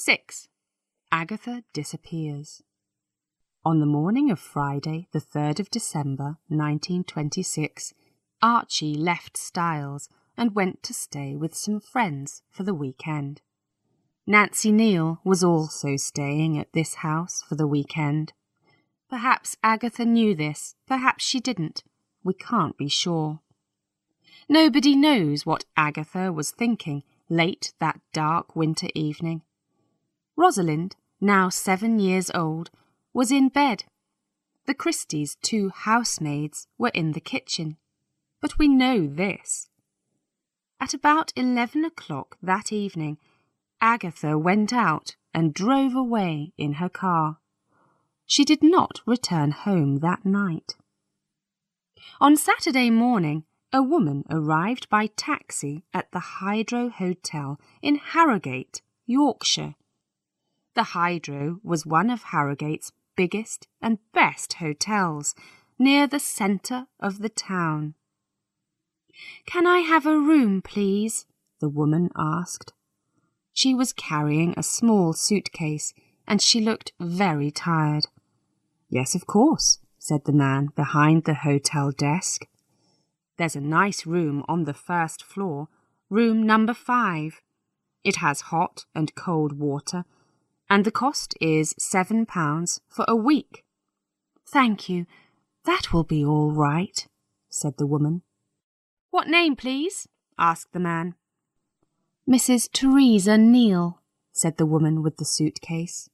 6. Agatha disappears. On the morning of Friday, the 3rd of December, 1926, Archie left Styles and went to stay with some friends for the weekend. Nancy Neal was also staying at this house for the weekend. Perhaps Agatha knew this, perhaps she didn't. We can't be sure. Nobody knows what Agatha was thinking late that dark winter evening. Rosalind, now 7 years old, was in bed. The Christies' 2 housemaids were in the kitchen. But we know this. At about 11 o'clock that evening, Agatha went out and drove away in her car. She did not return home that night. On Saturday morning, a woman arrived by taxi at the Hydro Hotel in Harrogate, Yorkshire. The Hydro was one of Harrogate's biggest and best hotels, near the centre of the town. "Can I have a room, please?" the woman asked. She was carrying a small suitcase, and she looked very tired. "Yes, of course," said the man behind the hotel desk. "There's a nice room on the first floor, room number 5. It has hot and cold water, and the cost is £7 for a week." "Thank you, that will be all right," said the woman. "What name, please?" asked the man. "Mrs. Teresa Neal," said the woman with the suitcase.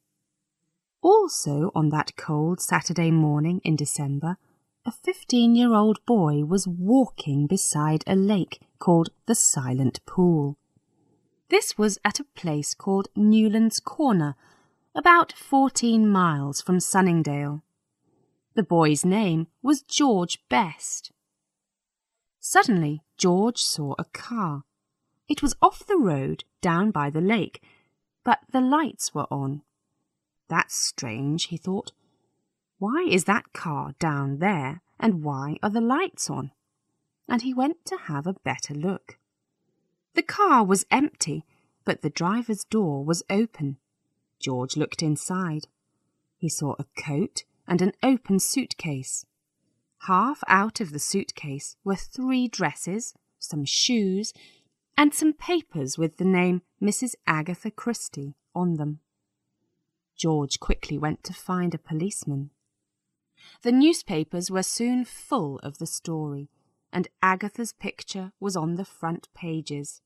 Also on that cold Saturday morning in December, a 15-year-old boy was walking beside a lake called the Silent Pool. This was at a place called Newlands Corner, about 14 miles from Sunningdale. The boy's name was George Best. Suddenly, George saw a car. It was off the road down by the lake, but the lights were on. "That's strange," he thought. "Why is that car down there, and why are the lights on?" And he went to have a better look. The car was empty, but the driver's door was open. George looked inside. He saw a coat and an open suitcase. Half out of the suitcase were 3 dresses, some shoes, and some papers with the name Mrs. Agatha Christie on them. George quickly went to find a policeman. The newspapers were soon full of the story, and Agatha's picture was on the front pages.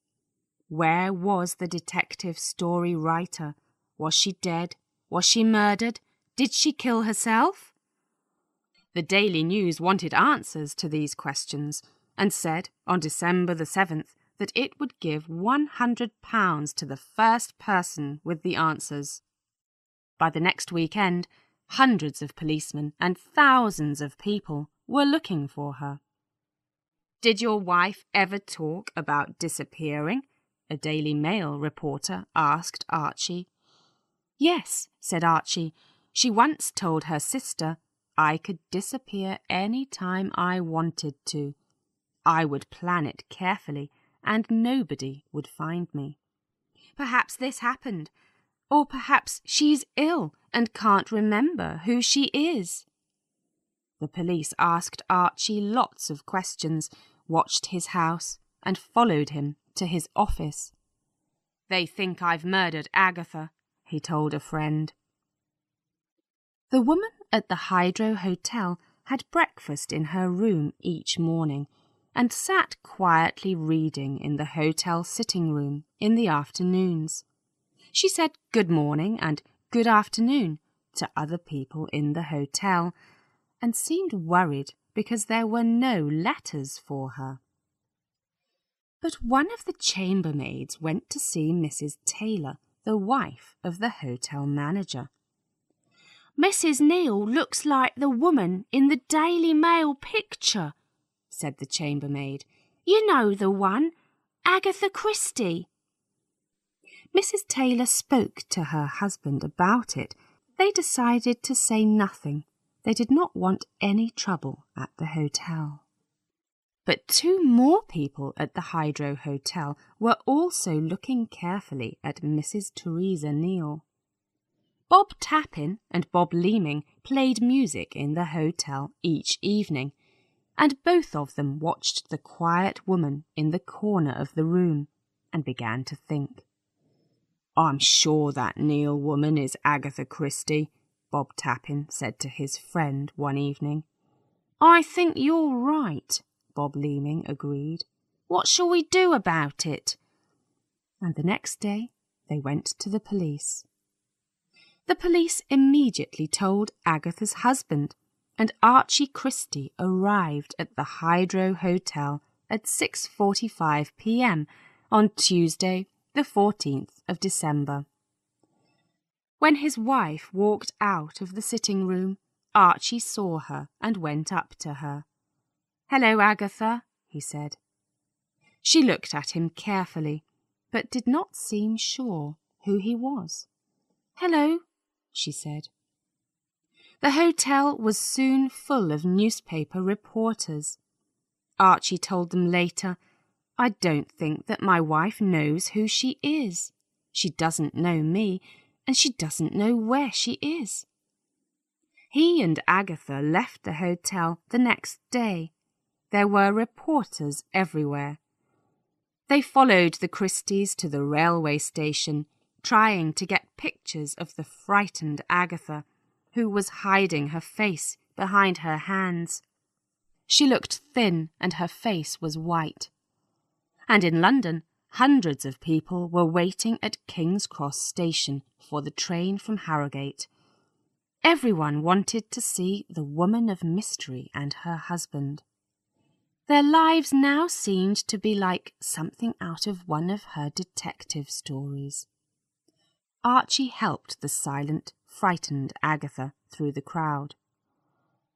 Where was the detective story writer? Was she dead? Was she murdered? Did she kill herself? The Daily News wanted answers to these questions and said on December the 7th that it would give £100 to the first person with the answers. By the next weekend, hundreds of policemen and thousands of people were looking for her. "Did your wife ever talk about disappearing?" a Daily Mail reporter asked Archie. "Yes," said Archie. "She once told her sister, 'I could disappear any time I wanted to. I would plan it carefully, and nobody would find me.' Perhaps this happened. Or perhaps she's ill and can't remember who she is." The police asked Archie lots of questions, watched his house, and followed him to his office. "They think I've murdered Agatha," he told a friend. The woman at the Hydro Hotel had breakfast in her room each morning and sat quietly reading in the hotel sitting room in the afternoons. She said good morning and good afternoon to other people in the hotel and seemed worried because there were no letters for her. But one of the chambermaids went to see Mrs. Taylor, the wife of the hotel manager. "Mrs. Neal looks like the woman in the Daily Mail picture," said the chambermaid. "You know the one, Agatha Christie." Mrs. Taylor spoke to her husband about it. They decided to say nothing. They did not want any trouble at the hotel. But two more people at the Hydro Hotel were also looking carefully at Mrs. Theresa Neal. Bob Tappin and Bob Leeming played music in the hotel each evening, and both of them watched the quiet woman in the corner of the room and began to think. "I'm sure that Neal woman is Agatha Christie," Bob Tappin said to his friend one evening. "I think you're right," Bob Leeming agreed. "What shall we do about it?" And the next day they went to the police. The police immediately told Agatha's husband, and Archie Christie arrived at the Hydro Hotel at 6:45 p.m. on Tuesday, the 14th of December. When his wife walked out of the sitting room, Archie saw her and went up to her. "Hello, Agatha," he said. She looked at him carefully, but did not seem sure who he was. "Hello," she said. The hotel was soon full of newspaper reporters. Archie told them later, "I don't think that my wife knows who she is. She doesn't know me, and she doesn't know where she is." He and Agatha left the hotel the next day. There were reporters everywhere. They followed the Christies to the railway station, trying to get pictures of the frightened Agatha, who was hiding her face behind her hands. She looked thin and her face was white. And in London, hundreds of people were waiting at King's Cross Station for the train from Harrogate. Everyone wanted to see the woman of mystery and her husband. Their lives now seemed to be like something out of one of her detective stories. Archie helped the silent, frightened Agatha through the crowd.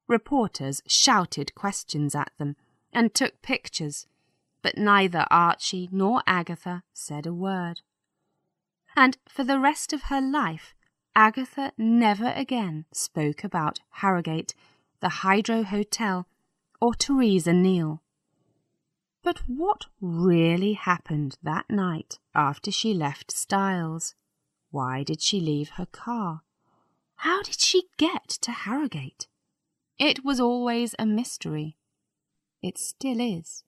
Reporters shouted questions at them and took pictures, but neither Archie nor Agatha said a word. And for the rest of her life, Agatha never again spoke about Harrogate, the Hydro Hotel, or Theresa Neal. But what really happened that night after she left Styles? Why did she leave her car? How did she get to Harrogate? It was always a mystery. It still is.